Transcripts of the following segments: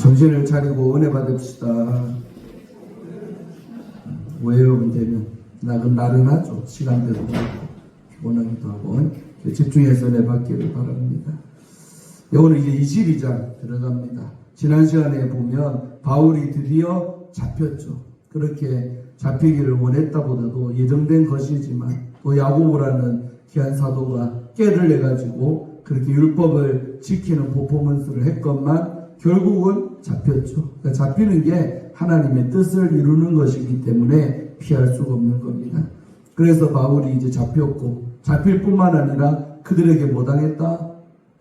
정신을 차리고 은혜 받읍시다. 오해요금 되면 나른하죠. 시간대도 그렇고 피곤하기도 하고 집중해서 은혜 받기를 바랍니다. 오늘 이제 22장 들어갑니다. 지난 시간에 보면 바울이 드디어 잡혔죠. 그렇게 잡히기를 원했다보다도 예정된 것이지만 또 야고보라는 귀한 사도가 깨를 내가지고 그렇게 율법을 지키는 퍼포먼스를 했건만 결국은 잡혔죠. 그러니까 잡히는 게 하나님의 뜻을 이루는 것이기 때문에 피할 수가 없는 겁니다. 그래서 바울이 이제 잡혔고 잡힐 뿐만 아니라 그들에게 뭐 당했다?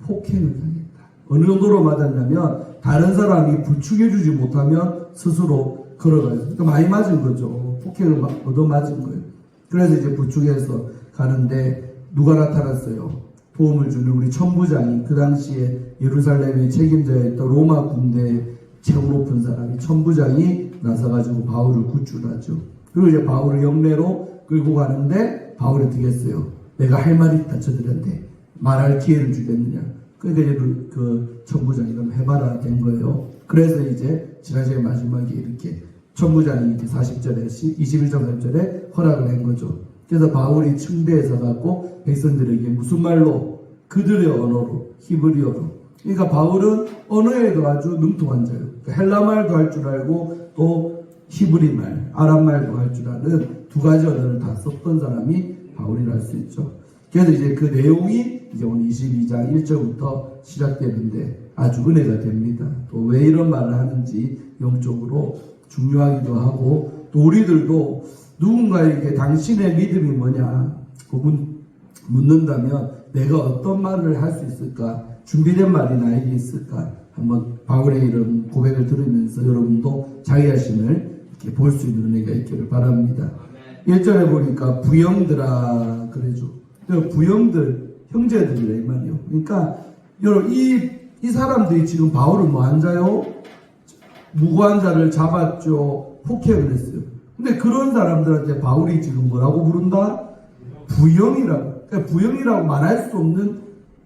폭행을 당했다. 어느 정도로 맞았냐면 다른 사람이 부축해주지 못하면 스스로 걸어가요. 그러니까 많이 맞은 거죠. 폭행을 얻어맞은 거예요. 그래서 이제 부축해서 가는데 누가 나타났어요? 도움을 주는 우리 천부장이, 그 당시에 예루살렘의 책임자였던 로마 군대의 최고 높은 사람이 천부장이 나서가지고 바울을 구출하죠. 그리고 이제 바울을 영내로 끌고 가는데 바울이 어떻게 했어요? 내가 할 말이 있다 저들한테 말할 기회를 주겠느냐. 그러니까 이제 그 천부장이 그럼 해봐라 된 거예요. 그래서 이제 지난 시간 마지막에 이렇게 천부장이 이제 40절에 21장 3절에 허락을 한 거죠. 그래서 바울이 층대에 서갖고 백성들에게 무슨 말로? 그들의 언어로, 히브리어로. 그러니까 바울은 언어에도 아주 능통한 자예요. 헬라말도 할 줄 알고 또 히브리말, 아람말도 할 줄 아는 두 가지 언어를 다 썼던 사람이 바울이라 할 수 있죠. 그래서 이제 그 내용이 이제 오늘 22장 1절부터 시작되는데 아주 은혜가 됩니다. 또 왜 이런 말을 하는지 영적으로 중요하기도 하고 또 우리들도 누군가에게 당신의 믿음이 뭐냐 묻는다면 내가 어떤 말을 할 수 있을까? 준비된 말이 나에게 있을까? 한번 바울의 이런 고백을 들으면서 여러분도 자기 자신을 이렇게 볼 수 있는 은혜가 있기를 바랍니다. 1절에 보니까 부형들아 그래죠. 부형들, 형제들이라 이 말이요. 그러니까 여러분 이 사람들이 지금 바울을 뭐 한 자요? 무고한 자를 잡았죠. 폭행을 했어요. 근데 그런 사람들한테 바울이 지금 뭐라고 부른다? 부형이라고. 그러니까 부형이라고 말할 수 없는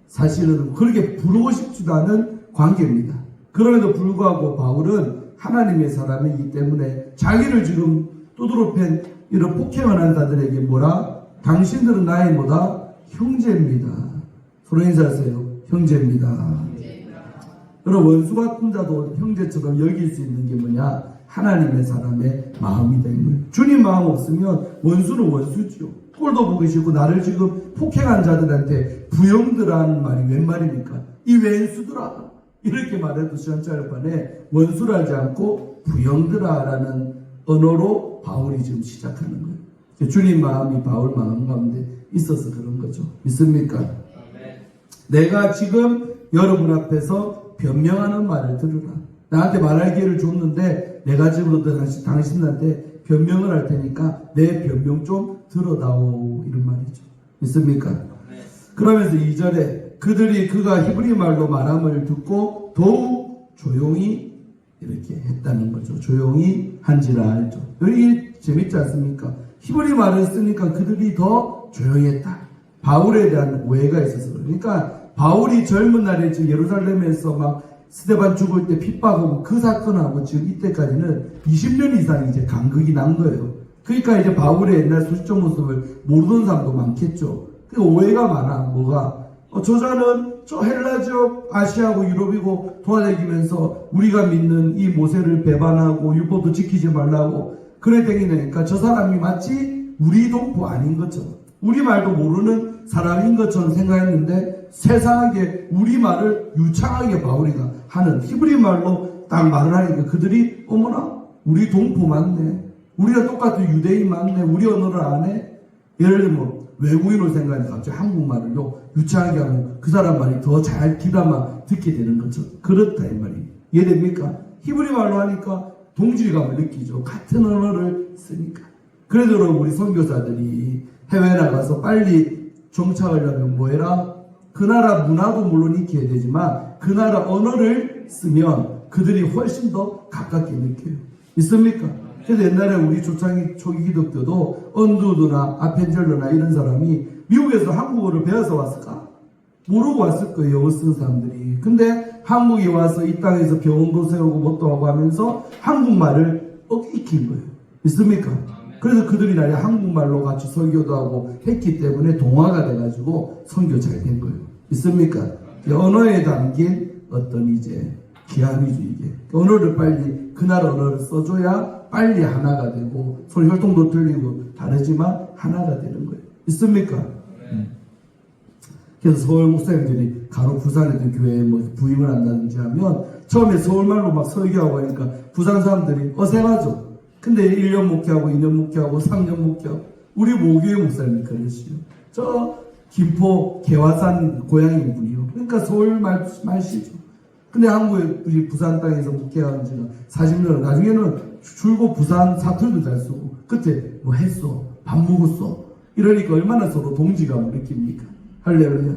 사실은 그렇게 부르고 싶지도 않은 관계입니다. 그럼에도 불구하고 바울은 하나님의 사람이기 때문에 자기를 지금 두드러 팬 이런 폭행을 한 자들에게 뭐라? 당신들은 나의 뭐다? 형제입니다. 서로 인사하세요. 형제입니다. 여러분 원수 같은 자도 형제처럼 여길 수 있는 게 뭐냐? 하나님의 사람의 마음이다. 주님 마음 없으면 원수는 원수죠. 꼴도 보기 싫고 나를 지금 폭행한 자들한테 부형들하는 말이 웬 말입니까? 이 왼수들아 이렇게 말해도 시원찮을 판에 원수를 하지 않고 부형들아라는 언어로 바울이 지금 시작하는 거예요. 주님 마음이 바울 마음 가운데 있어서 그런 거죠. 믿습니까? 내가 지금 여러분 앞에서 변명하는 말을 들으라. 나한테 말할 기회를 줬는데 내가 지금부터 당신한테 변명을 할 테니까 내 변명 좀 들어다오 이런 말이죠. 믿습니까? 그러면서 2절에 그가 히브리 말로 말함을 듣고 더욱 조용히 이렇게 했다는 거죠. 조용히 한지라 알죠. 여기 재밌지 않습니까? 히브리 말을 쓰니까 그들이 더 조용했다. 바울에 대한 오해가 있어서 그러니까 바울이 젊은 날에 지금 예루살렘에서 막 스데반 죽을 때 핍박하고 그 사건하고 지금 이때까지는 20년 이상 이제 간극이 난 거예요. 그러니까 이제 바울의 옛날 수식적 모습을 모르는 사람도 많겠죠. 그 오해가 많아. 뭐가? 저자는 저 헬라 지역 아시아고 유럽이고 도와다니면서 우리가 믿는 이 모세를 배반하고 율법도 지키지 말라고 그래 댕기니까 저 사람이 마치 우리 동포 아닌 것처럼 우리 말도 모르는 사람인 것처럼 생각했는데 세상하게 우리 말을 유창하게 바울이가 하는 히브리 말로 딱 말을 하니까 그들이 어머나 우리 동포 맞네. 우리가 똑같은 유대인 맞네. 우리 언어를 안 해. 예를 들면 외국인으로 생각하니까 갑자기 한국말을요 유창하게 하면 그 사람 말이 더 잘 귀담아 듣게 되는 거죠. 그렇다 이 말이에요. 이해됩니까? 히브리 말로 하니까 동질감을 느끼죠. 같은 언어를 쓰니까. 그래도 우리 선교사들이 해외 나가서 빨리 정착하려면 뭐 해라? 그 나라 문화도 물론 익혀야 되지만 그 나라 언어를 쓰면 그들이 훨씬 더 가깝게 느껴요. 있습니까? 그래서 옛날에 우리 초기 기독교도 언두드나 아펜젤러나 이런 사람이 미국에서 한국어를 배워서 왔을까? 모르고 왔을 거예요. 영어 쓰는 사람들이. 근데 한국에 와서 이 땅에서 병원도 세우고 뭣도 하고 하면서 한국말을 익힌 거예요. 있습니까? 그래서 그들이 나중에 한국말로 같이 설교도 하고 했기 때문에 동화가 돼가지고 선교 잘 된 거예요. 있습니까? 언어에 담긴 어떤 이제 기함이죠, 이게. 언어를 빨리, 그날 언어를 써줘야 빨리 하나가 되고, 소리 혈통도 틀리고 다르지만 하나가 되는 거예요. 있습니까? 그래서 서울 목사님들이 간혹 부산에 있는 교회에 뭐 부임을 한다든지 하면 처음에 서울말로 막 설교하고 하니까 부산 사람들이 어색하죠. 근데 1년 목회하고 2년 목회하고 3년 목회하고 우리 모교회 목사님이 그러시죠. 저 김포 개화산 고향인 분이요. 그러니까 서울 말씨죠. 근데 한국에 우리 부산 땅에서 목회한 지가 40년, 나중에는 줄곧 부산 사투리도 잘 쓰고 그때 뭐 했어, 밥 먹었어 이러니까 얼마나 서로 동지감을 느낍니까? 할렐루야.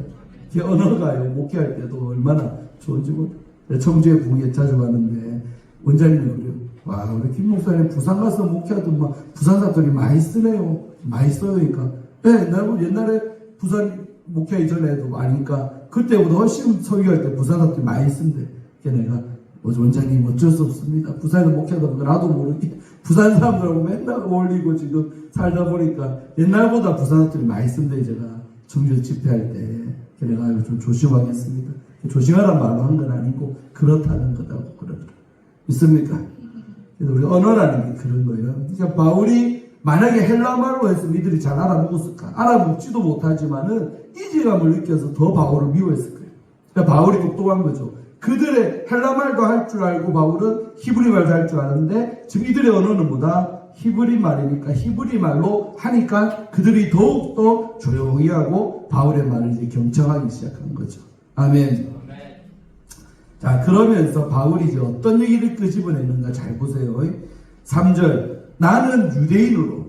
그 언어가요, 목회할 때도 얼마나 좋은지 모르겠어요. 청주에 부흥에 자주 가는데 원장님이 그래요. 와, 우리 김 목사님 부산 가서 목회하던 막 부산 사투리 많이 쓰네요. 많이 써요. 그러니까 네, 나도 옛날에 부산 목회하기 전에도 아니까 그때보다 훨씬 설교할 때 부산 사투리 많이 쓴대. 그래서 내가 원장님 어쩔 수 없습니다. 부산에서 목회하다 보니까 나도 모르게 부산 사람들하고 맨날 어울리고 지금 살다 보니까 옛날보다 부산 사투리 많이 쓴대. 제가 청주 집회할 때 내가 좀 조심하겠습니다. 조심하란 말로 한 건 아니고 그렇다는 거다고 그러더라고요. 있습니까? 그래서 우리 언어라는 게 그런 거예요. 그러니까 바울이 만약에 헬라말로 했으면 이들이 잘 알아먹었을까? 알아먹지도 못하지만은 이질감을 느껴서 더 바울을 미워했을 거예요. 그러니까 바울이 똑똑한 거죠. 그들의 헬라말도 할 줄 알고 바울은 히브리 말도 할 줄 아는데 지금 이들의 언어는 뭐다? 히브리 말이니까 히브리 말로 하니까 그들이 더욱더 조용히 하고 바울의 말을 이제 경청하기 시작한 거죠. 아멘. 자, 그러면서 바울이 이제 어떤 얘기를 끄집어내는가 잘 보세요. 3절. 나는 유대인으로.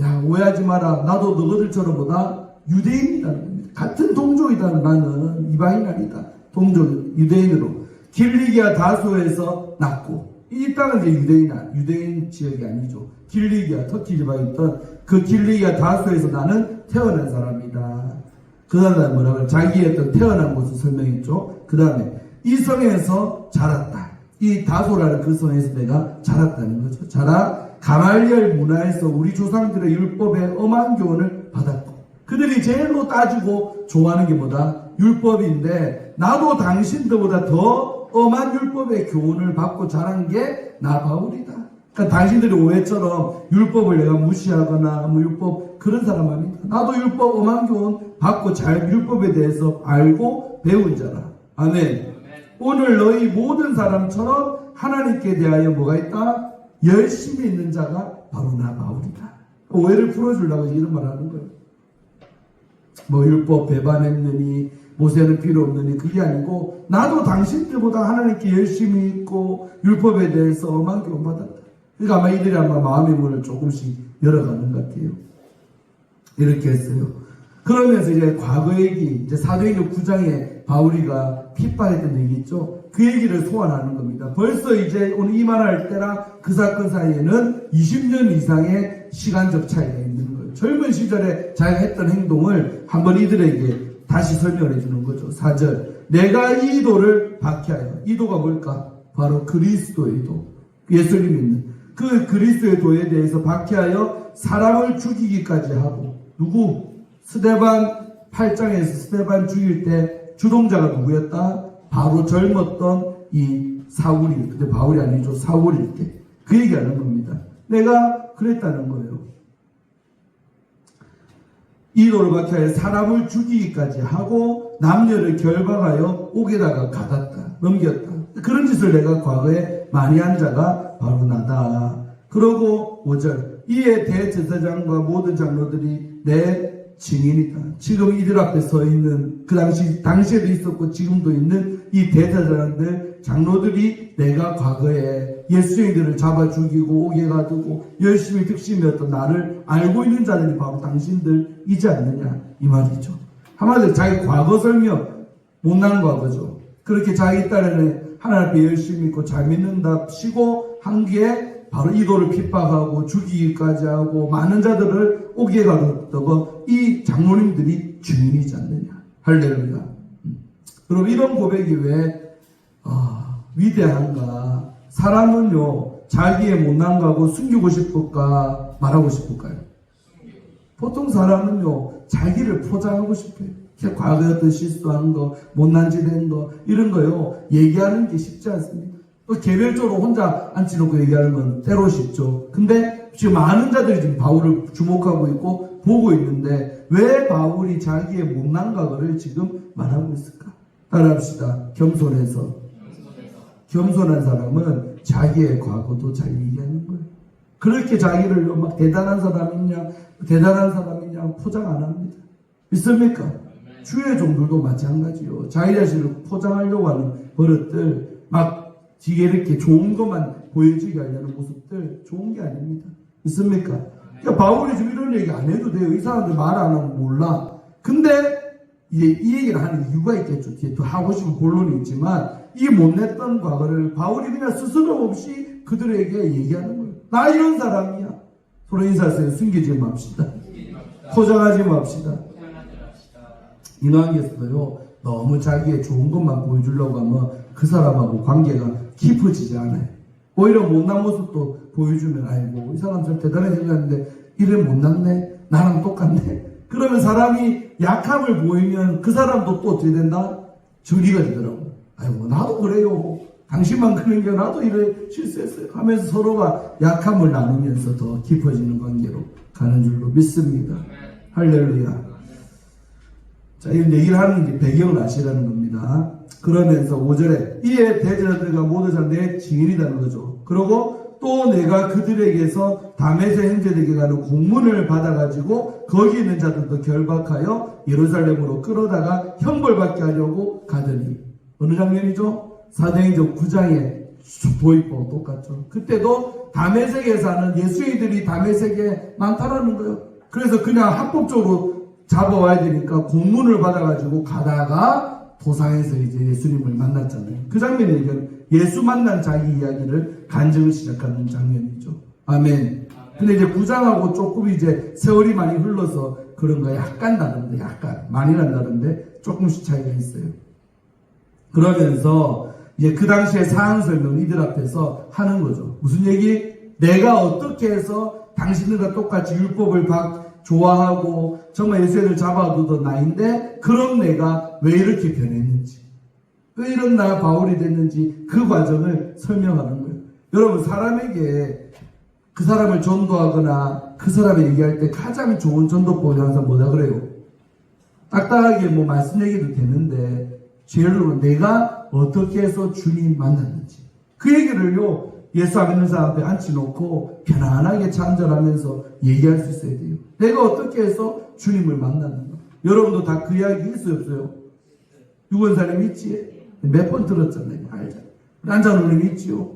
야, 오해하지 마라. 나도 너희들처럼 보다 유대인이라는 겁니다. 같은 동족이다. 나는 이방인 아니다. 동족, 유대인으로. 길리기아 다소에서 났고. 이 땅은 이제 유대인 지역이 아니죠. 길리기아, 터키 지방에 있던 그 길리기아 다소에서 나는 태어난 사람이다. 그 다음에 뭐라고 해요? 자기의 어떤 태어난 곳을 설명했죠. 그 다음에 이 성에서 자랐다. 이 다소라는 그 성에서 내가 자랐다는 거죠. 자라 가말리엘 문화에서 우리 조상들의 율법의 엄한 교훈을 받았고 그들이 제일로 따지고 좋아하는 게 뭐다? 율법인데 나도 당신들보다 더 엄한 율법의 교훈을 받고 자란 게 나 바울이다. 그러니까 당신들이 오해처럼 율법을 내가 무시하거나 뭐 율법 그런 사람 아니다. 나도 율법 엄한 교훈 받고 잘 율법에 대해서 알고 배운 자라. 아멘. 오늘 너희 모든 사람처럼 하나님께 대하여 뭐가 있다? 열심히 있는 자가 바로 나 바울이다. 오해를 풀어주려고 이런 말 하는 거예요. 뭐 율법 배반했느니 모세는 필요 없느니 그게 아니고 나도 당신들보다 하나님께 열심히 있고 율법에 대해서 엄한 교훈 받았다. 그러니까 아마 이들이 마음의 문을 조금씩 열어가는 것 같아요. 이렇게 했어요. 그러면서 이제 과거 얘기, 이제 사도행전 9장에 바울이가 핍박했던 얘기 있죠. 그 얘기를 소환하는 겁니다. 벌써 이제 오늘 이 말할 때랑 그 사건 사이에는 20년 이상의 시간적 차이가 있는 거예요. 젊은 시절에 자기가 했던 행동을 한번 이들에게 다시 설명해 주는 거죠. 4절. 내가 이 이도를 박해하여. 이도가 뭘까? 바로 그리스도의 도. 예수님 믿는. 그 그리스도의 도에 대해서 박해하여 사람을 죽이기까지 하고. 누구? 스데반 8장에서 스데반 죽일 때 주동자가 누구였다? 바로 젊었던 이 사울이. 근데 바울이 아니죠. 사울일 때. 그 얘기하는 겁니다. 내가 그랬다는 거예요. 이도를 박해하여 사람을 죽이기까지 하고 남녀를 결박하여 옥에다가 가뒀다. 넘겼다. 그런 짓을 내가 과거에 많이 한 자가 바로 나다. 그러고 5절. 이에 대제사장과 모든 장로들이 내 증인이다. 지금 이들 앞에 서 있는 그 당시에도 있었고 지금도 있는 이 대제사장들 장로들이 내가 과거에 예수님들을 잡아 죽이고 옥에 가두고 열심히 득심이었던 나를 알고 있는 자들이 바로 당신들이지 않느냐 이 말이죠. 한마디로 자기 과거 설명 못난 과거죠. 그렇게 자기 딴에는 하나님 앞에 열심히 믿고 잘 믿는다 치고 한 게 바로 이도를 핍박하고 죽이기까지 하고 많은 자들을 옥에 가뒀던 이 장로님들이 증인이지 않느냐. 할렐루야. 그럼 이런 고백이 왜 위대한가? 사람은요, 자기의 못난 거하고 숨기고 싶을까? 말하고 싶을까요? 보통 사람은요, 자기를 포장하고 싶어요. 과거에 어떤 실수한 거, 못난 짓 한 거, 이런 거요, 얘기하는 게 쉽지 않습니다. 개별적으로 혼자 앉혀놓고 얘기하는 건 때로 쉽죠. 근데 지금 많은 자들이 지금 바울을 주목하고 있고 보고 있는데 왜 바울이 자기의 못난 과거를 지금 말하고 있을까? 따라합시다. 겸손해서. 겸손한 사람은 자기의 과거도 잘 얘기하는 거예요. 그렇게 자기를 막 대단한 사람이냐 포장 안 합니다. 믿습니까? 주의 종들도 마찬가지요. 자기 자신을 포장하려고 하는 버릇들, 막 뒤에 이렇게 좋은 것만 보여주게 하려는 모습들 좋은 게 아닙니다. 있습니까? 그러니까 바울이 지금 이런 얘기 안 해도 돼요. 이 사람들 말 안 하면 몰라. 근데 이제 이 얘기를 하는 이유가 있겠죠. 뒤에 또 하고 싶은 본론이 있지만 이 못냈던 과거를 바울이 그냥 스스럼 없이 그들에게 얘기하는 거예요. 나 이런 사람이야. 서로 인사하세요. 숨기지 맙시다. 포장하지 맙시다. 인왕에서도요, 너무 자기의 좋은 것만 보여주려고 하면 그 사람하고 관계가 깊어지지 않아요. 오히려 못난 모습도 보여주면 아이고 이 사람 좀 대단해 생겼는데 이래 못났네? 나랑 똑같네? 그러면 사람이 약함을 보이면 그 사람도 또 어떻게 된다? 저리가 되더라고. 아이고 나도 그래요. 당신만 그런 게 나도 이래 실수했어요 하면서 서로가 약함을 나누면서 더 깊어지는 관계로 가는 줄로 믿습니다. 할렐루야. 자, 이런 얘기를 하는 게 배경을 아시라는 겁니다. 그러면서 5절에 이에 대제자들과 모두 다 내 증인이라는 거죠. 그리고 또 내가 그들에게서 다메섹 형제들에게 가는 공문을 받아가지고 거기 있는 자들도 결박하여 예루살렘으로 끌어다가 형벌받게 하려고 가더니 어느 장면이죠? 사도행전 9장에 도입부 똑같죠. 그때도 다메섹에 사는 예수인들이 다메섹에 많다라는 거예요. 그래서 그냥 합법적으로 잡아와야 되니까 공문을 받아가지고 가다가 도상에서 이제 예수님을 만났잖아요. 그 장면이 예수 만난 자기 이야기를 간증을 시작하는 장면이죠. 아멘. 근데 이제 9장하고 조금 이제 세월이 많이 흘러서 그런가 약간 다른데, 약간 많이는 다른데 조금씩 차이가 있어요. 그러면서 이제 그 당시에 사안 설명을 이들 앞에서 하는 거죠. 무슨 얘기? 내가 어떻게 해서 당신들과 똑같이 율법을 좋아하고 정말 예수를 잡아두던 나인데 그런 내가 왜 이렇게 변했는지, 왜 이런 나 바울이 됐는지 그 과정을 설명하는 거예요. 여러분, 사람에게 그 사람을 전도하거나 그 사람을 얘기할 때 가장 좋은 전도법이 항상 뭐다 그래요? 딱딱하게 뭐 말씀 얘기도 되는데 제일로 내가 어떻게 해서 주님 만났는지 그 얘기를요 예수 안 믿는 사람 앞에 앉혀놓고 편안하게 찬전하면서 얘기할 수 있어야 돼요. 내가 어떻게 해서 주님을 만났는가. 여러분도 다 그 이야기 있어요 없어요? 유건사님 있지? 몇 번 들었잖아요. 알잖아요. 안자노님 있지요?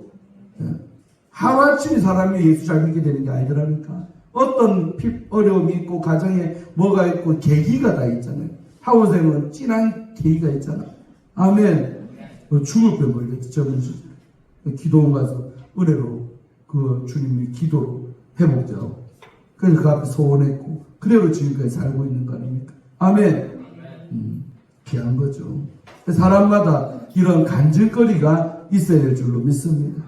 하루아침에 사람이 예수 잘 믿게 되는 게 아니더라니까. 어떤 어려움이 있고 가정에 뭐가 있고 계기가 다 있잖아요. 하원생은 진한 계기가 있잖아. 아멘. 죽을 때 걸렸지 저번 주에. 기도원 가서 은혜로 그 주님의 기도로 회복되고 그래서 그 앞에 소원했고 그대로 지금까지 살고 있는 거 아닙니까? 아멘. 귀한 거죠. 사람마다 이런 간증거리가 있어야 될 줄로 믿습니다.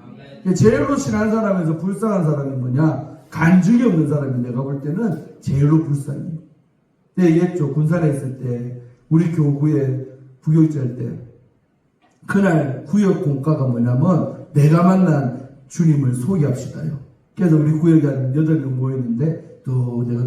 제일로 친한 사람에서 불쌍한 사람이 뭐냐? 간증이 없는 사람이 내가 볼 때는 제일로 불쌍해요. 내가 얘기했죠. 군산에 있을 때 우리 교구에 부교육자일 때 그날 구역 공과가 뭐냐면 내가 만난 주님을 소개합시다요. 그래서 우리 구역에 한 8명 모였는데 또 내가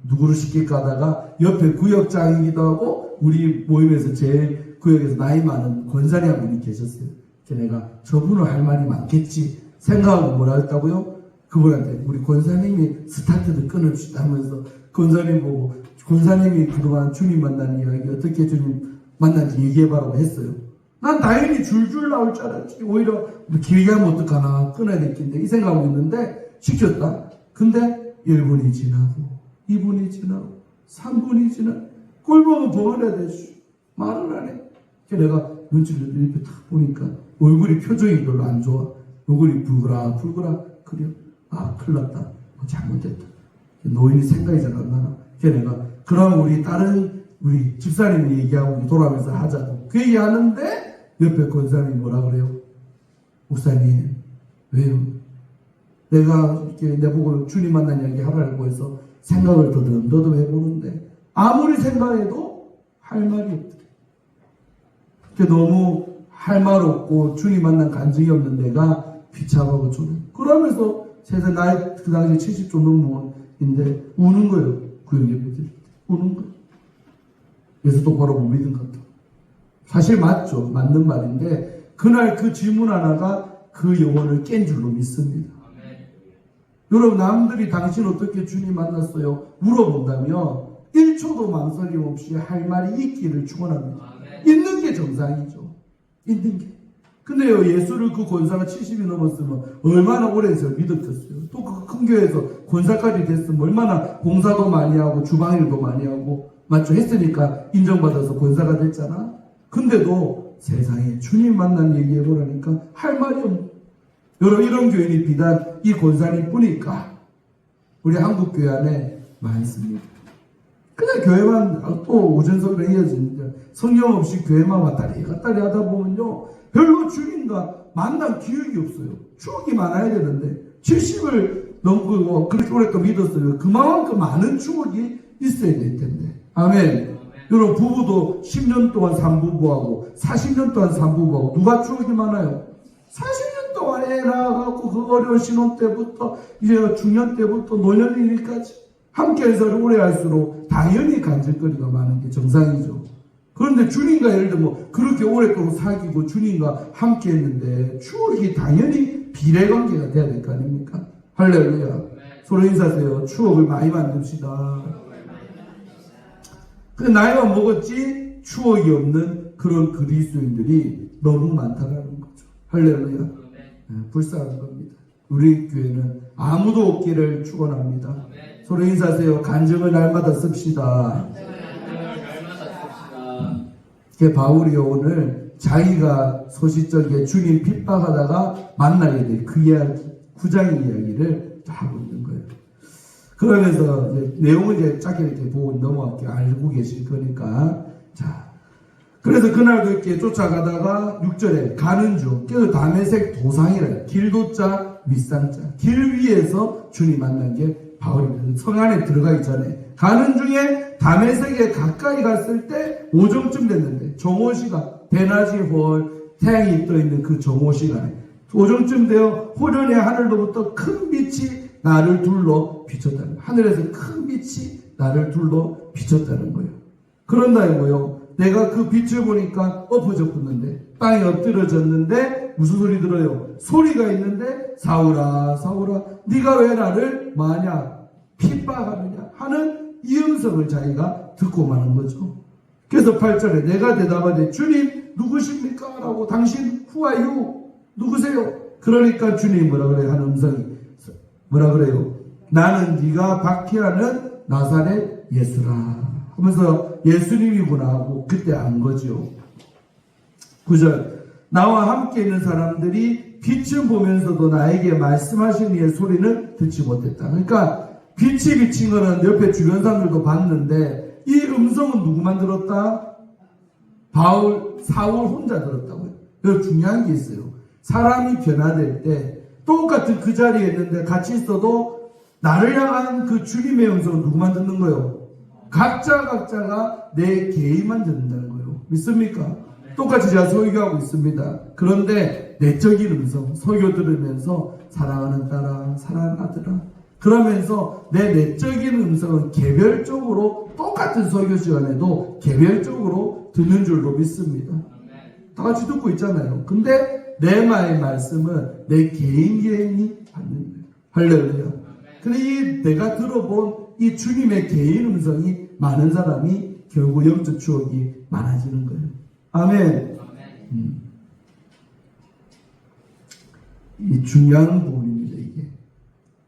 누구를 시킬까 하다가 옆에 구역장이기도 하고 우리 모임에서 제일 구역에서 나이 많은 권사님 한 분이 계셨어요. 그래서 내가 저분은 할 말이 많겠지 생각하고 뭐라 했다고요? 그분한테 우리 권사님이 스타트를 끊읍시다 하면서 권사님 보고 권사님이 그동안 주님 만난 이야기 어떻게 주님 만난지 얘기해봐라고 했어요. 난 당연히 줄줄 나올 줄 알았지. 오히려 길게 하면 어떡하나 끊어야 될 텐데 이 생각하고 있는데 시켰다. 근데 1분이 지나고 2분이 지나고 3분이 지나고 꼴보면 버거려야 되지. 말을 안 해. 그래서 내가 눈치를 이렇게 딱 보니까 얼굴이 표정이 별로 안 좋아. 얼굴이 붉으라 그래요. 아 큰일 났다. 잘못됐다. 노인이 생각이 잘 안 나나. 그래서 내가 그럼 우리 다른 집사님이 얘기하고 돌아가면서 하자고 그 얘기하는데 옆에 권사님이 뭐라 그래요? 목사님, 왜요? 내가 이렇게 내보고 주님 만난 이야기 하라고 해서 생각을 더듬더듬 해보는데 아무리 생각해도 할 말이 없대. 너무 할 말 없고 주님 만난 간증이 없는 내가 비참하고 좀 그러면서 세상 나이 그 당시 70좀 넘는인데 우는 거예요. 구역 예배드릴 때 우는 거예요. 예수 똑바로 못 믿은 것 같아. 사실 맞죠. 맞는 말인데 그날 그 질문 하나가 그 영혼을 깬 줄로 믿습니다. 여러분 남들이 당신 어떻게 주님 만났어요? 물어본다면 1초도 망설임 없이 할 말이 있기를 축원합니다. 있는 게 정상이죠. 있는 게. 근데요 예수를 그 권사가 70이 넘었으면 얼마나 오래 해서 믿었겠어요. 또 그 큰 교회에서 권사까지 됐으면 얼마나 봉사도 많이 하고 주방일도 많이 하고 맞죠? 했으니까 인정받아서 권사가 됐잖아. 근데도 세상에 주님 만난 얘기해보라니까 할 말이 없는. 여러분 이런 교인이 비단 이 권사님 뿐일까? 우리 한국교회 안에 많습니다. 그냥 교회만 또 오전석으로 이어지는데 성령 없이 교회만 왔다리 갔다리 하다 보면요 별로 주님과 만난 기억이 없어요. 추억이 많아야 되는데 70을 넘고 그렇게 오랫동안 믿었어요. 그만큼 많은 추억이 있어야 될 텐데. 아멘. 여러분 부부도 10년 동안 산부부하고 40년 동안 산부부하고 누가 추억이 많아요? 40년 동안 애 낳아갖고 그 어려운 신혼 때부터 이제 중년 때부터 노년일까지 함께 해서 오래 할수록 당연히 간질거리가 많은 게 정상이죠. 그런데 주님과 예를 들면 그렇게 오랫동안 사귀고 주님과 함께 했는데 추억이 당연히 비례관계가 돼야 될 거 아닙니까? 할렐루야. 서로 인사하세요. 추억을 많이 만듭시다. 근데 나이가 먹었지 추억이 없는 그런 그리스도인들이 너무 많다는 거죠. 할렐루야. 불쌍한 겁니다. 우리 교회는 아무도 없기를 축원합니다. 서로 인사하세요. 간증을 날마다 씁시다. 바울이 오늘 자기가 소시적에 주님 핍박하다가 만나게 될 그 이야기, 9장의 이야기를 하고 있는 거예요. 그러면서 이제 내용을 이제 짧게 이렇게 보고 넘어갈게요. 알고 계실 거니까. 자, 그래서 그날도 이렇게 쫓아가다가 6절에 가는 중, 그 다메섹 도상이라 길도자 윗상자 길 위에서 주님 만난 게 바울입니다. 성 안에 들어가기 전에 가는 중에 다메섹에 가까이 갔을 때 오정쯤 됐는데 정오 시간 대낮이 홀 태양이 떠있는 그 정오 시간에 오정쯤 되어 호련히 하늘로부터 큰 빛이 나를 둘러 비쳤다는 거예요. 하늘에서 큰 빛이 나를 둘러 비쳤다는 거예요. 그런다 이거요. 내가 그 빛을 보니까 엎어졌는데 땅에 엎드려졌는데 무슨 소리 들어요? 소리가 있는데 사울아 사울아 네가 왜 나를 마냐 핍박하느냐 하는 이 음성을 자기가 듣고 마는 거죠. 그래서 8절에 내가 대답하되 주님 누구십니까? 라고 당신 who are you? 누구세요? 그러니까 주님 뭐라 그래요? 하는 음성이 뭐라 그래요? 나는 네가 박해하는 나사렛 예수라 하면서 예수님이구나 하고 그때 안 거죠. 9절 나와 함께 있는 사람들이 빛을 보면서도 나에게 말씀하신 이의 소리는 듣지 못했다. 그러니까 빛이 비친 거는 옆에 주변 사람들도 봤는데 이 음성은 누구만 들었다? 사울 혼자 들었다고요. 여기 중요한 게 있어요. 사람이 변화될 때 똑같은 그 자리에 있는데 같이 있어도 나를 향한 그 주님의 음성은 누구만 듣는 거예요? 각자가 내 개인만 듣는다는 거예요. 믿습니까? 똑같이 제가 설교하고 있습니다. 그런데 내적인 음성, 설교 들으면서 사랑하는 딸아, 사랑하는 아들아 그러면서 내 내적인 음성은 개별적으로 똑같은 설교 시간에도 개별적으로 듣는 줄로 믿습니다. 다 같이 듣고 있잖아요. 근데 내 말씀은 내 개인이 받는 거예요. 할렐루야. 근데 이 내가 들어본 이 주님의 개인 음성이 많은 사람이 결국 영적 추억이 많아지는 거예요. 아멘. 이 중요한 부분입니다. 이게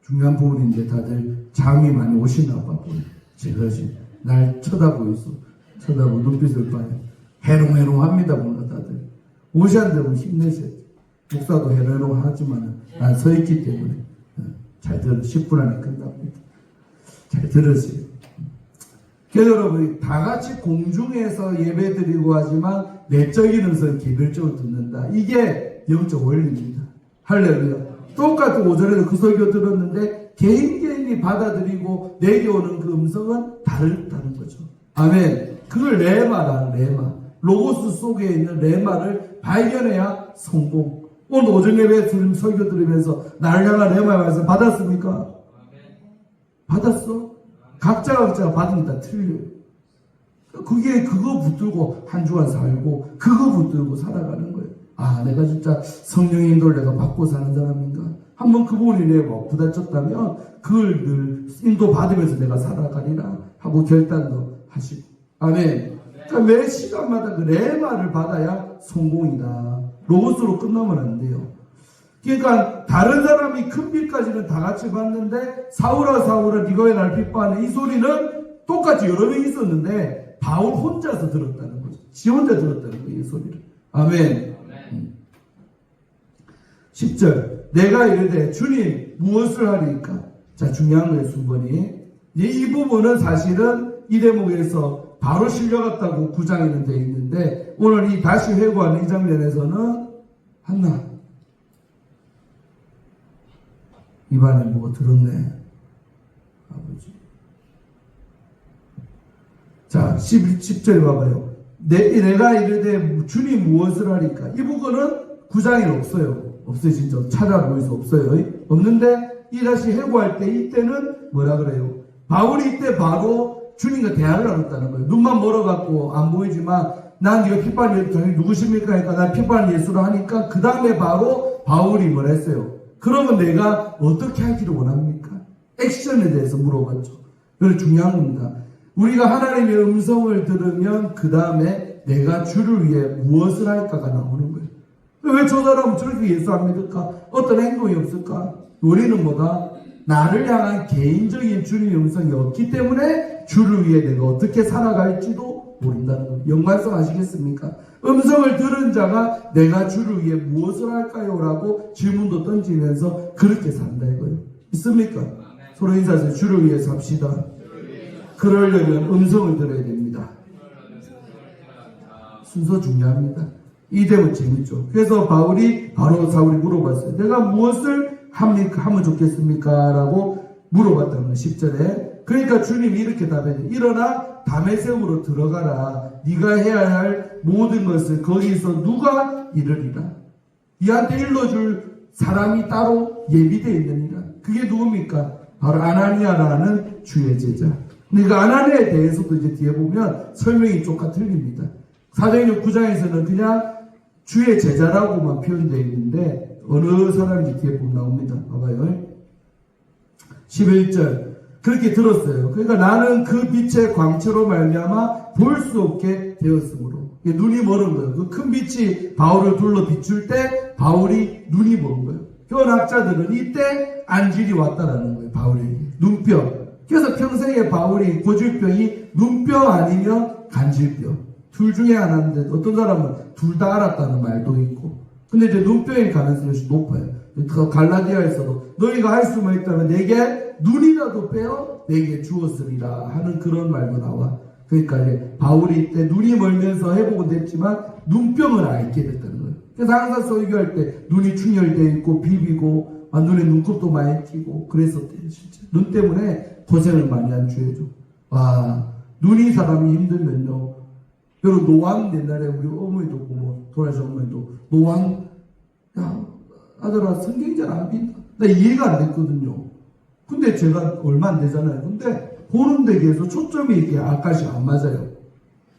중요한 부분인데 다들 잠이 많이 오시나 봐. 제가 지금 날 쳐다보고 있어. 쳐다보고 눈빛을 봐요. 해롱해롱합니다. 뭔가 다들 오시안 되면 힘내세요. 목사도 해롱해롱하지만 난 서 있기 때문에 잘 들어 10분 안에 끝납니다. 잘 들으세요. 그래서 여러분 다 같이 공중에서 예배드리고 하지만 내적인 음성을 개별적으로 듣는다. 이게 영적 원리입니다. 할렐루야. 똑같은 오전에도 그 설교 들었는데 개인이 받아들이고 내려오는 그 음성은 다르다는 거죠. 아멘. 그걸 레마라는 레마. 로고스 속에 있는 레마를 발견해야 성공. 오늘 오전 예배 설교 들으면서 나를 향한 레마의 말씀 받았습니까? 받았어? 각자가 받은 게 다 틀려요. 그게 그거 붙들고 한 주간 살고 그거 붙들고 살아가는 거예요. 아, 내가 진짜 성령의 인도를 내가 받고 사는 사람인가? 한번 그 부분이 내가 부딪혔다면 그걸 늘 인도 받으면서 내가 살아가리라 하고 결단도 하시고. 아멘. 그러니까 매 시간마다 그 레마를 받아야 성공이다. 로고스로 끝나면 안 돼요. 그러니까 다른 사람이 큰 빛까지는 다 같이 봤는데 사울아 네가 왜 날 핍박하냐 이 소리는 똑같이 여러 명이 있었는데 바울 혼자서 들었다는 거죠. 지 혼자 들었다는 거예요. 이 소리를. 아멘. 10절 내가 이르되 주님 무엇을 하리까? 자, 중요한 거예요. 순번이 이 부분은 사실은 이 대목에서 바로 실려갔다고 9장에는 되어 있는데 오늘 이 다시 회고하는 이 장면에서는 한나 입안에 뭐가 들었네 아버지. 자 10절에 봐봐요. 내가 이르되 주님 무엇을 하리까? 이 부분은 9장에 없어요. 없어요. 진짜 찾아보면서 없어요. 없는데 이 다시 회고할 때 이때는 뭐라 그래요? 바울이 이때 바로 주님과 대화를 나눴다는 거예요. 눈만 멀어갖고 안 보이지만 난 네가 핍박을 예수 누구십니까? 하니까 난 핍박을 예수로 하니까 그 다음에 바로 바울이 뭐라 했어요? 그러면 내가 어떻게 하기를 원합니까? 액션에 대해서 물어봤죠. 그래서 중요한 겁니다. 우리가 하나님의 음성을 들으면 그 다음에 내가 주를 위해 무엇을 할까가 나오는 거예요. 왜 저 사람은 저렇게 예수 안 믿을까? 어떤 행동이 없을까? 우리는 뭐다? 나를 향한 개인적인 주님의 음성이 없기 때문에 주를 위해 내가 어떻게 살아갈지도 모른다는 거예요. 연관성 아시겠습니까? 음성을 들은 자가 내가 주를 위해 무엇을 할까요? 라고 질문도 던지면서 그렇게 산다 이거예요. 있습니까? 서로 인사하세요. 주를 위해 삽시다. 그러려면 음성을 들어야 됩니다. 순서 중요합니다. 이 대목 재밌죠. 그래서 바울이 바로 사울이 물어봤어요. 내가 무엇을 하면 좋겠습니까? 라고 물어봤다는 거예요. 10절에. 그러니까 주님이 이렇게 답해요. 일어나 다메섹으로 들어가라. 네가 해야 할 모든 것을 거기서 누가 이르리라. 이한테 일러줄 사람이 따로 예비되어 있느니라. 그게 누굽니까? 바로 아나니아라는 주의 제자. 그러니까 아나니아에 대해서도 이제 뒤에 보면 설명이 조금 틀립니다. 사도행전 9장에서는 그냥 주의 제자라고만 표현되어 있는데 어느 사람인지 뒤에 보면 나옵니다. 봐봐요. 11절 그렇게 들었어요. 그러니까 나는 그 빛의 광채로 말미암아 볼 수 없게 되었으므로 눈이 멀은 거예요. 그 큰 빛이 바울을 둘러 비출 때 바울이 눈이 먼 거예요. 교원학자들은 이때 안질이 왔다라는 거예요. 바울에게 눈병. 그래서 평생에 바울이 고질병이 눈병 아니면 간질병 둘 중에 하나인데 어떤 사람은 둘 다 알았다는 말도 있고 근데 이제 눈병일 가능성이 높아요. 갈라디아에서도 너희가 할 수만 있다면 내게 눈이라도 빼어 내게 주었으리라 하는 그런 말도 나와. 그러니까 이제 바울이 이때 눈이 멀면서 회복은 됐지만 눈병을 앓게 됐다는 거예요. 그래서 항상 설교할 때 눈이 충혈되어 있고 비비고 눈에 눈곱도 많이 끼고 그랬었대요. 진짜 눈 때문에 고생을 많이 한 주예죠. 와 눈이 사람이 힘들면요. 여러분 노안 옛날에 우리 어머니도 보고 돌아가신 어머니도 노안 야 아들아 성경이 잘 안 빈다. 나 이해가 안 됐거든요. 근데 제가 얼마 안 되잖아요. 근데 보는 데에서 초점이 이렇게 아까시 안 맞아요.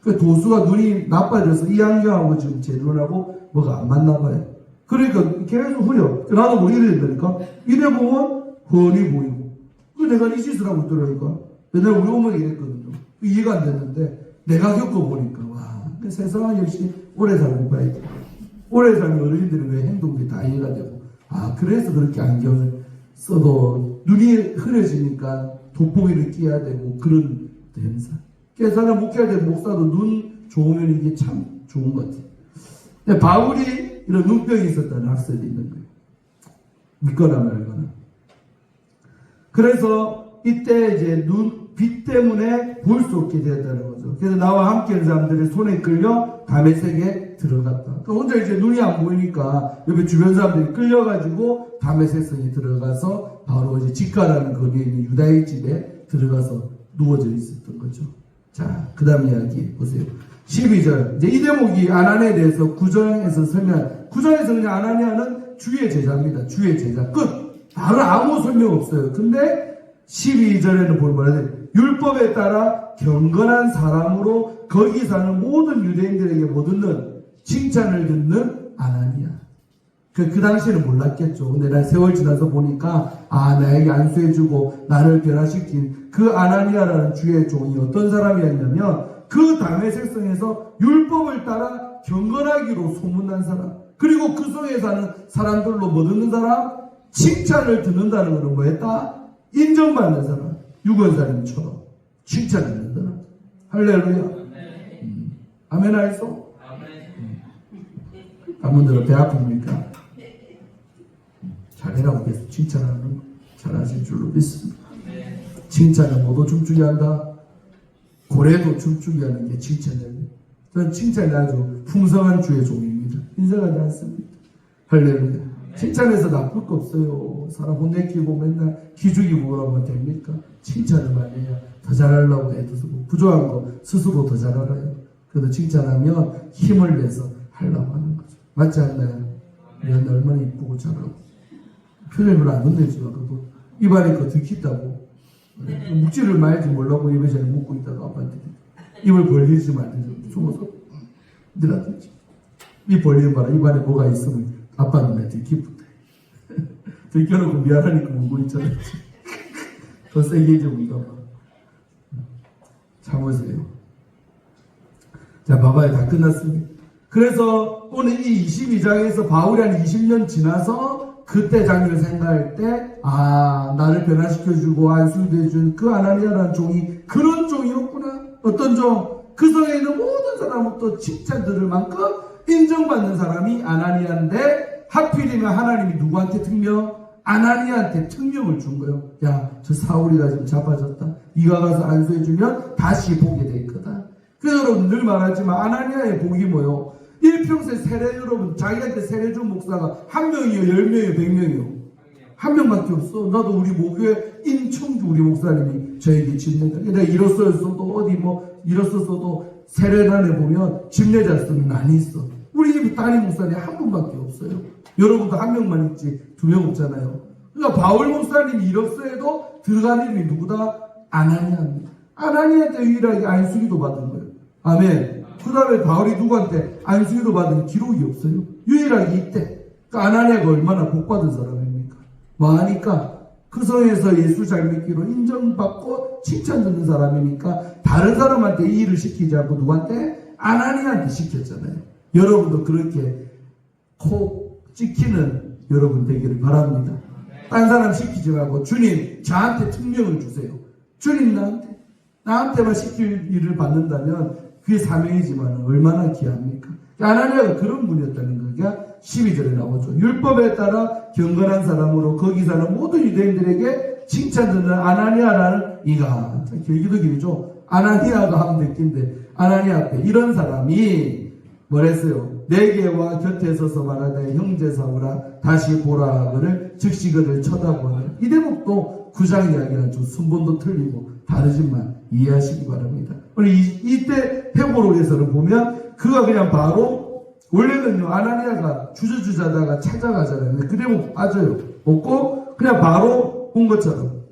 그 도수가 눈이 나빠져서 이 안경하고 지금 제 눈하고 뭐가 안 맞나 봐요. 그러니까 계속 흐려. 나도 뭐 이래야 된다니까. 이래 보면 훤히 보이고. 그 내가 이 짓을 하고 있더라니까. 옛날에 우리 어머니가 이랬거든요. 이해가 안 됐는데 내가 겪어보니까 와 세상은 역시 오래 살고 봐야 돼. 오래 살면 어른들은 왜 행동들이 다 이해가 되고 그래서 그렇게 안경을 써도 눈이 흐려지니까 돋보기를 끼야 되고 그런 현상. 그래서 사람 목회할 때 목사도 눈 좋으면 이게 참 좋은 것 같아요. 근데 바울이 이런 눈병이 있었다는 학설이 있는 거예요. 믿거나 말거나. 그래서 이때 이제 빛 때문에 볼 수 없게 되었다는 거죠. 그래서 나와 함께 있는 사람들의 손에 끌려 다메섹에 들어갔다. 그러니까 혼자 이제 눈이 안 보이니까 옆에 주변 사람들이 끌려가지고 다메섹성에 들어가서 바로 이제 직가라는 거기에 있는 유다의 집에 들어가서 누워져 있었던 거죠. 자, 그 다음 이야기 보세요. 12절. 이제 이 대목이 아나니아에 대해서 9장에서 설명, 9장에서 그냥 아나니아는 주의 제자입니다. 주의 제자. 끝. 다른 아무 설명 없어요. 근데 12절에는 보면 뭐라 해야 돼? 율법에 따라 경건한 사람으로 거기 사는 모든 유대인들에게 못 듣는 칭찬을 듣는 아나니아. 그 당시에는 몰랐겠죠. 근데 나 세월 지나서 보니까 나에게 안수해주고 나를 변화시킨 그 아나니아라는 주의 종이 어떤 사람이었냐면 그 다메섹성에서 율법을 따라 경건하기로 소문난 사람, 그리고 그 성에 사는 사람들로 뭐 듣는 사람? 칭찬을 듣는다는 것은 뭐였다? 인정받는 사람, 유건사님처럼 칭찬 듣는 사람. 할렐루야. 아멘 하이소? 아무들은 배 아픕니까? 잘해라고 계속 칭찬하는 거 잘하실 줄로 믿습니다. 칭찬은 모두 춤추게 한다. 고래도 춤추게 하는 게 칭찬이에요. 저는 칭찬이 아주 풍성한 주의 종입니다. 인정하지 않습니다. 할렐루야. 칭찬해서 나쁠 거 없어요. 사람 혼내키고 맨날 기죽이고 그러면 됩니까? 칭찬을 많이 해야 더 잘하려고 애도 쓰고 부족한 거 스스로 더 잘알아요. 그래도 칭찬하면 힘을 내서 하려고 하는 거죠. 맞지 않나요? 내가 얼마나 이쁘고 잘하고 표현을 별로 안 건네지만 그거 입안에 거 들킨다고 묵지를 말지 몰라고 입에 잘 묵고 있다가 아빠한테 입을 벌리지 말든지 숨어서 늘어뜨리지. 입 벌리는 바람 입안에 뭐가 있으면 아빠 눈에 들키쁘대. 들켜놓고 미안하니까 울고 있잖아요. 더 세게 이제 울까 봐. 참으세요. 자, 봐봐요. 다 끝났습니다. 그래서 오늘 이 22장에서 바울이 한 20년 지나서 그때 장면을 생각할 때, 나를 변화시켜주고 안수해준 그 아나니아라는 종이 그런 종이었구나. 어떤 종? 그 성에 있는 모든 사람부터 칭찬 들을 만큼 인정받는 사람이 아나니아인데, 하필이면 하나님이 누구한테 특명? 아나니아한테 특명을 준 거예요. 야, 저 사울이가 지금 자빠졌다. 네가 가서 안수해주면 다시 보게 될 거다. 그래서 여러분 늘 말하지만 아나니아의 복이 뭐요? 일평생 세례, 여러분 자기한테 세례 준 목사가 한 명이요, 10명이요, 100명이요. 한 명밖에 없어. 나도 우리 모교회 임청주 우리 목사님이 저에게 집내자. 내가 일었었어도 어디 뭐 일었었어도 세례단에 보면 집내자 쓰는 난이 있어. 우리 집 담임 목사님 한 분밖에 없어요. 여러분도 한 명만 있지 2명 없잖아요. 그러니까 바울 목사님이 이력서에도 들어간 이름이 누구다? 아나니아입니다. 아나니아한테 유일하게 안수기도 받은 거예요. 아멘. 그 다음에 바울이 누구한테 안수기도 받은 기록이 없어요. 유일하게 이때. 그러니까 아나니아가 얼마나 복받은 사람입니까? 뭐하니까 그 성에서 예수 잘 믿기로 인정받고 칭찬 듣는 사람이니까 다른 사람한테 이 일을 시키지 않고 누구한테? 아나니아한테 시켰잖아요. 여러분도 그렇게 코 찍히는 여러분 되기를 바랍니다. 딴 사람 시키지 말고 주님 저한테 특명을 주세요. 주님 나한테만 시킬 일을 받는다면 그게 사명이지만 얼마나 귀합니까? 아나니아가 그런 분이었다는 거가 12절에 나오죠. 율법에 따라 경건한 사람으로 거기 사는 모든 유대인들에게 칭찬 듣는 아나니아라는 이가 길기도 길죠. 아나니아가 하면 됐긴데 아나니아 앞에 이런 사람이 뭐랬어요? 내게 와 곁에 서서 말하되 형제 사울아 다시 보라 하거늘 즉시 그를 쳐다보는 이 대목도 9장 이야기랑 좀 순번도 틀리고 다르지만 이해하시기 바랍니다. 오늘 이때 회고록에서는 보면 그가 그냥 바로 원래는요 아나니아가 주저주저하다가 찾아가잖아요. 근데 그 대목 빠져요. 없고 그냥 바로 온 것처럼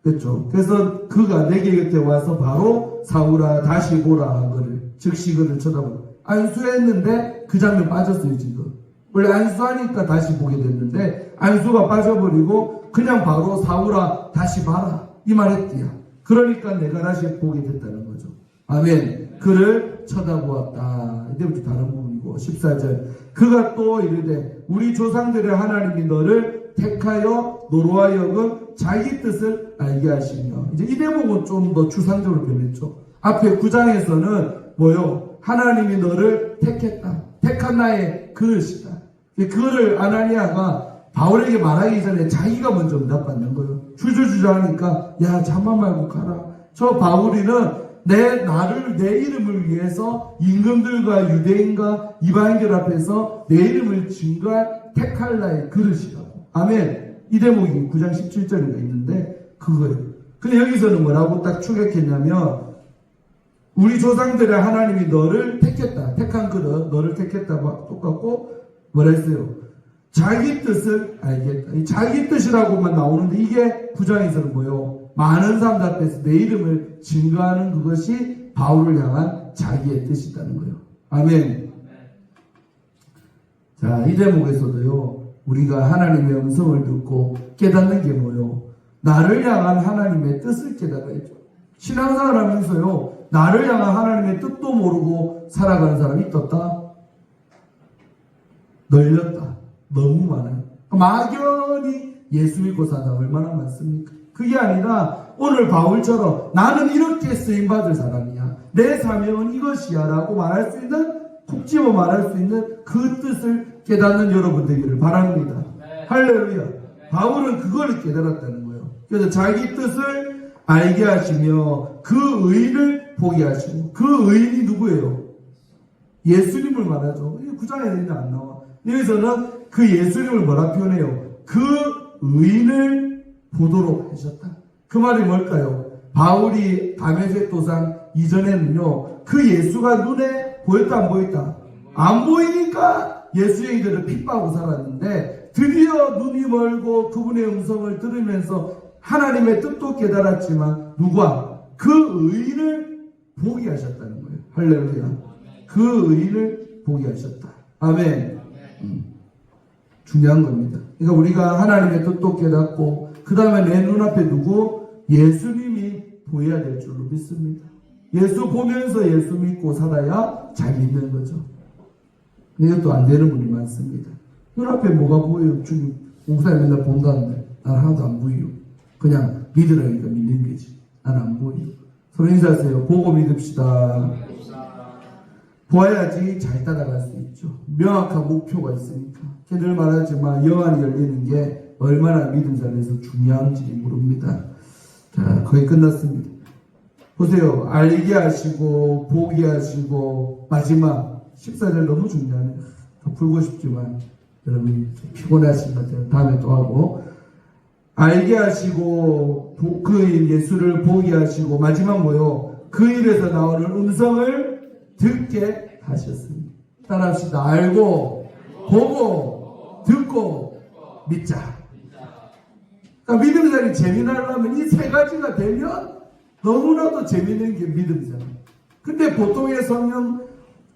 그렇죠. 그래서 그가 내게 곁에 와서 바로 사울아 다시 보라 하거늘 즉시 그를 쳐다보는 안수했는데 그 장면 빠졌어요 지금. 원래 안수하니까 다시 보게 됐는데 안수가 빠져버리고 그냥 바로 사울아 다시 봐라 이 말 했디야. 그러니까 내가 다시 보게 됐다는 거죠. 아멘. 그를 쳐다보았다. 이제부터 다른 부분이고 14절 그가 또 이르되 우리 조상들의 하나님이 너를 택하여 너로 하여금 자기 뜻을 알게 하시며 이제 이 대목은 좀 더 추상적으로 변했죠. 앞에 9장에서는 뭐요? 하나님이 너를 택했다. 택한 나의 그릇이다. 그거를 아나니아가 바울에게 말하기 전에 자기가 먼저 응답받는 거예요. 주저주저 하니까 야 잠만 말고 가라. 저 바울이는 내 이름을 위해서 임금들과 유대인과 이방인들 앞에서 내 이름을 증거할 택할 나의 그릇이라고. 아멘. 이 대목이 9장 17절인가 있는데 그거예요. 근데 여기서는 뭐라고 딱 추격했냐면 우리 조상들의 하나님이 너를 택했다. 택한 그릇 너를 택했다. 똑같고 뭐라 했어요? 자기 뜻을 알겠다. 이 자기 뜻이라고만 나오는데 이게 9장에서는 뭐예요? 많은 사람들 앞에서 내 이름을 증거하는 그것이 바울을 향한 자기의 뜻이라는 거예요. 아멘. 자, 이 대목에서도요. 우리가 하나님의 음성을 듣고 깨닫는 게 뭐예요? 나를 향한 하나님의 뜻을 깨달아야죠. 신앙생활 하면서요. 나를 향한 하나님의 뜻도 모르고 살아가는 사람이 있었다? 널렸다. 너무 많아요. 막연히 예수 믿고 사다 얼마나 많습니까? 그게 아니라 오늘 바울처럼 나는 이렇게 쓰임받을 사람이야. 내 사명은 이것이야 라고 말할 수 있는, 콕 집어 말할 수 있는 그 뜻을 깨닫는 여러분 되기를 바랍니다. 네. 할렐루야. 네. 바울은 그걸 깨달았다는 거예요. 그래서 자기 뜻을 알게 하시며 그 의인을 보게 하시고, 그 의인이 누구예요? 예수님을 말하죠. 9장에 안 나와. 여기서는 그 예수님을 뭐라 표현해요? 그 의인을 보도록 하셨다. 그 말이 뭘까요? 바울이 다메섹 도상 이전에는요, 그 예수가 눈에 보였다 안 보였다? 안 보이니까 예수의 이들을 핍박하고 살았는데 드디어 눈이 멀고 그분의 음성을 들으면서 하나님의 뜻도 깨달았지만 누가? 그 의인을 보게 하셨다는 거예요. 할렐루야. 그 의인을 보게 하셨다. 아멘. 중요한 겁니다. 그러니까 우리가 하나님의 뜻도 깨닫고 그 다음에 내 눈앞에 누구? 예수님이 보여야 될 줄로 믿습니다. 예수 보면서 예수 믿고 살아야 잘 믿는 거죠. 근데 이것도 안 되는 분이 많습니다. 눈앞에 뭐가 보여요? 주님 목사님 맨날 본다는데 난 하나도 안 보여요. 그냥 믿으라니까 믿는 거지. 난 안 보여요. 서로 인사하세요. 보고 믿읍시다. 보아야지 잘 따라갈 수 있죠. 명확한 목표가 있으니까. 늘 말하지만 영안이 열리는 게 얼마나 믿음 자리에서 중요한지 모릅니다. 자, 거의 끝났습니다. 보세요. 알게 하시고 보게 하시고 마지막 14절 너무 중요하네요. 더 풀고 싶지만 여러분이 피곤하신 것 같아요. 다음에 또 하고 알게 하시고 그 일 예수를 보게 하시고 마지막 뭐요? 그 입에서 나오는 음성을 듣게 하셨습니다. 따라합시다. 알고 보고 듣고 믿자. 그러니까 믿음생활이 재미나려면 이 세 가지가 되면 너무나도 재미있는 게 믿음생활. 근데 보통의 성령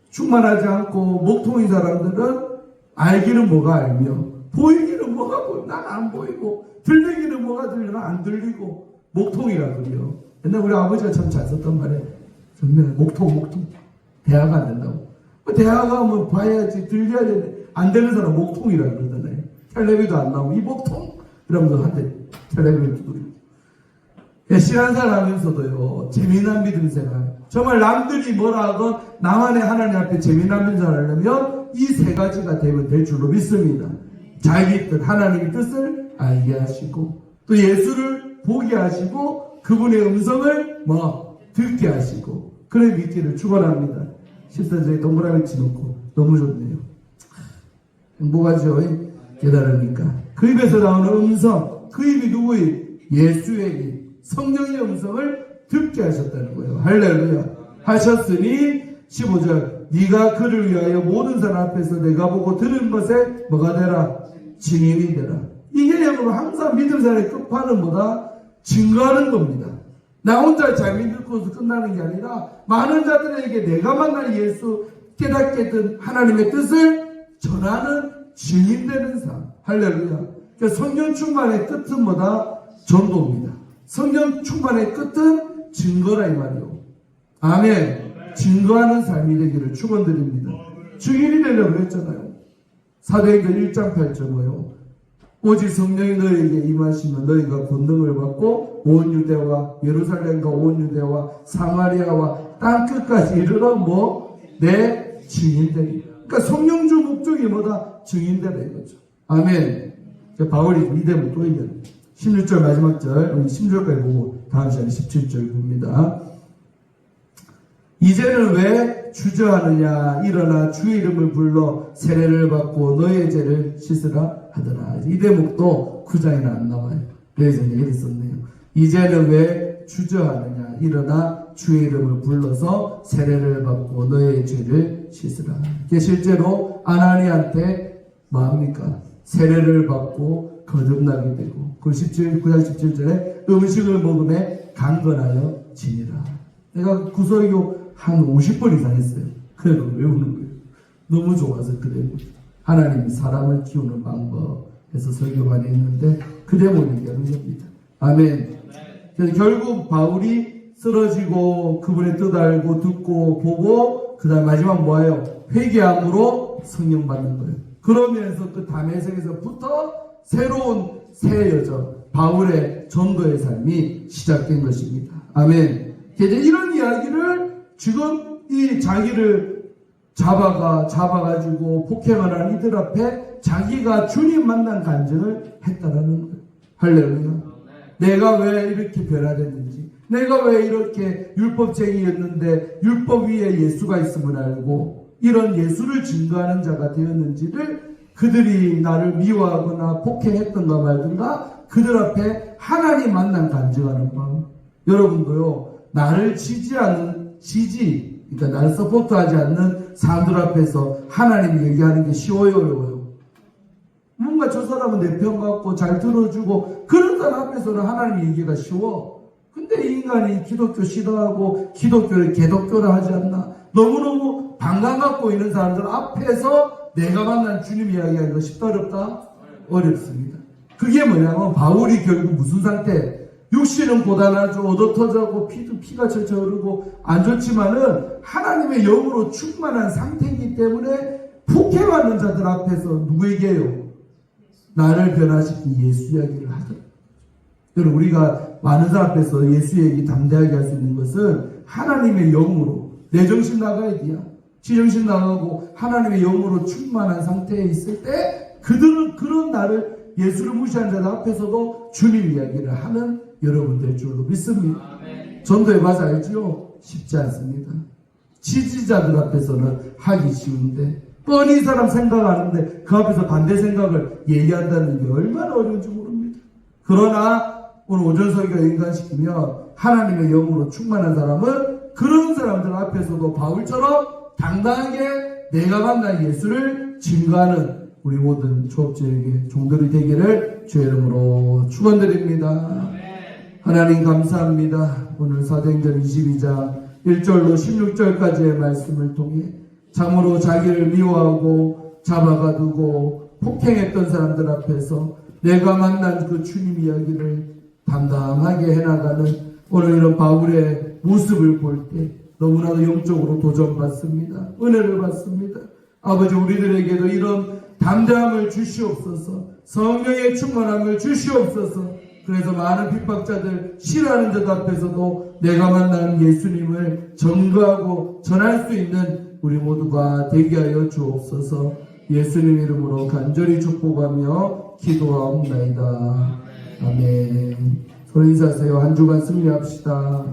충만하지 않고 목통인 사람들은 알기는 뭐가 알며 보이기는 뭐가 보여. 난 안 보이고 들리기는 뭐가 들려. 난 안 들리고 목통이라 그래요. 옛날 우리 아버지가 참 잘 썼단 말이에요. 정말 목통 대화가 안 된다고. 대화가 하면 봐야지 들려야 되는데 안 되는 사람 목통이라 그러잖아요. 텔레비도 안 나오고 이 목통 이러면서 한대 텔레비를 두드리고. 신앙생활 하면서도요 재미난 믿음 생활, 정말 남들이 뭐라 하건 나만의 하나님 앞에 재미난 믿음 생활을 하려면 이 세 가지가 되면 될 줄로 믿습니다. 자기 뜻, 하나님의 뜻을 알게 하시고 또 예수를 보게 하시고 그분의 음성을 듣게 하시고 그를 믿기를 축원합니다. 14절에 동그라미 치놓고 너무 좋네요. 행복하죠? 깨달으니까. 그 입에서 나오는 음성, 그 입이 누구의? 예수의 입, 성령의 음성을 듣게 하셨다는 거예요. 할렐루야. 하셨으니 15절 네가 그를 위하여 모든 사람 앞에서 내가 보고 들은 것에 뭐가 되라? 증인이 되라. 이게 여러분 항상 믿음 생활의 끝판은보다 증거하는 겁니다. 나 혼자 잘 믿고서 끝나는 게 아니라 많은 자들에게 내가 만난 예수 깨닫게 된 하나님의 뜻을 전하는 증인되는 삶. 할렐루야. 그러니까 성령 충만의 끝은 뭐다? 전도입니다. 성령 충만의 끝은 증거라 이 말이요. 아멘. 증거하는 삶이 되기를 축원드립니다. 증인이 되려고 했잖아요. 사도행전 1장 8절 뭐요? 오직 성령이 너희에게 임하시면 너희가 권능을 받고 온 유대와 예루살렘과 온 유대와 사마리아와 땅끝까지 이르러 내 증인되리. 그러니까 성령주 목적이 뭐다? 증인되라 이거죠. 아멘. 바울이 믿음을 또 얘기합니다. 16절 마지막 절, 우리 16절까지 보고 다음 시간에 17절 봅니다. 이제는 왜 주저하느냐. 일어나 주의 이름을 불러 세례를 받고 너의 죄를 씻으라 하더라. 이 대목도 9장에는 안 나와요. 그래서 얘기를 썼네요. 이제는 왜 주저하느냐. 일어나 주의 이름을 불러서 세례를 받고 너의 죄를 씻으라. 이게 실제로 아나니한테 뭐합니까? 세례를 받고 거듭나게 되고, 그 9장 17절에 음식을 먹음에 강건하여 지니라. 내가 구설교 한 50번 이상 했어요. 그래도 외우는 거예요. 너무 좋아서 그 대목. 하나님이 사람을 키우는 방법에서 설교 많이 했는데 그 대목을 얘기하는 겁니다. 아멘. 그래서 결국 바울이 쓰러지고 그분의 뜻 알고 듣고 보고 그 다음 마지막 뭐예요? 회개함으로 성령 받는 거예요. 그러면서 그 다메섹에서부터 새로운 새 여정 바울의 전도의 삶이 시작된 것입니다. 아멘. 이제 이런 이야기를 지금 이 자기를 잡아가지고 폭행을 한 이들 앞에 자기가 주님 만난 간증을 했다라는 거예요. 할렐루야. 내가 왜 이렇게 변화됐는지, 내가 왜 이렇게 율법쟁이였는데 율법 위에 예수가 있음을 알고 이런 예수를 증거하는 자가 되었는지를, 그들이 나를 미워하거나 폭행했던가 말든가 그들 앞에 하나님 만난 간증하는 마음. 여러분도요, 나를 그러니까 나를 서포트하지 않는 사람들 앞에서 하나님 얘기하는 게 쉬워요, 어려워요? 뭔가 저 사람은 내 편 같고 잘 들어주고 그런 사람 앞에서는 하나님 얘기가 쉬워. 근데 이 인간이 기독교 싫어하고 기독교를 개독교라 하지 않나, 너무너무 반감 갖고 있는 사람들 앞에서 내가 만난 주님 이야기하기가 쉽다 어렵다? 어렵습니다. 그게 뭐냐면 바울이 결국 무슨 상태? 육신은 고단하죠. 얻어터져고 피가 철철 흐르고 안 좋지만은 하나님의 영으로 충만한 상태이기 때문에 폭행하는 자들 앞에서 누구에게요? 나를 변화시킨 예수 이야기를 하더라고요. 여러분, 우리가 많은 사람 앞에서 예수 얘기 담대하게 할 수 있는 것은 하나님의 영으로, 내 정신 나가야 돼요. 지정신 나가고 하나님의 영으로 충만한 상태에 있을 때 그들은 그런 나를 예수를 무시하는 자들 앞에서도 주님 이야기를 하는 여러분들 줄로 믿습니다. 전도해봐서 알지요? 쉽지 않습니다. 지지자들 앞에서는 하기 쉬운데 뻔히 이 사람 생각하는데 그 앞에서 반대 생각을 얘기한다는 게 얼마나 어려운지 모릅니다. 그러나 오늘 오전 설교가 연관시키면 하나님의 영으로 충만한 사람은 그런 사람들 앞에서도 바울처럼 당당하게 내가 만난 예수를 증거하는 우리 모든 초업자에게 종들이 되기를 주의 이름으로 축원드립니다. 하나님 감사합니다. 오늘 사도행전 22장 1절로 16절까지의 말씀을 통해 참으로 자기를 미워하고 잡아가두고 폭행했던 사람들 앞에서 내가 만난 그 주님 이야기를 당당하게 해나가는 오늘 이런 바울의 모습을 볼 때 너무나도 영적으로 도전받습니다. 은혜를 받습니다. 아버지, 우리들에게도 이런 담대함을 주시옵소서. 성령의 충만함을 주시옵소서. 그래서 많은 핍박자들, 싫어하는 자들 앞에서도 내가 만난 예수님을 증거하고 전할 수 있는 우리 모두가 되게 하여 주옵소서. 예수님 이름으로 간절히 축복하며 기도하옵나이다. 아멘. 서로 인사하세요. 한 주간 승리합시다.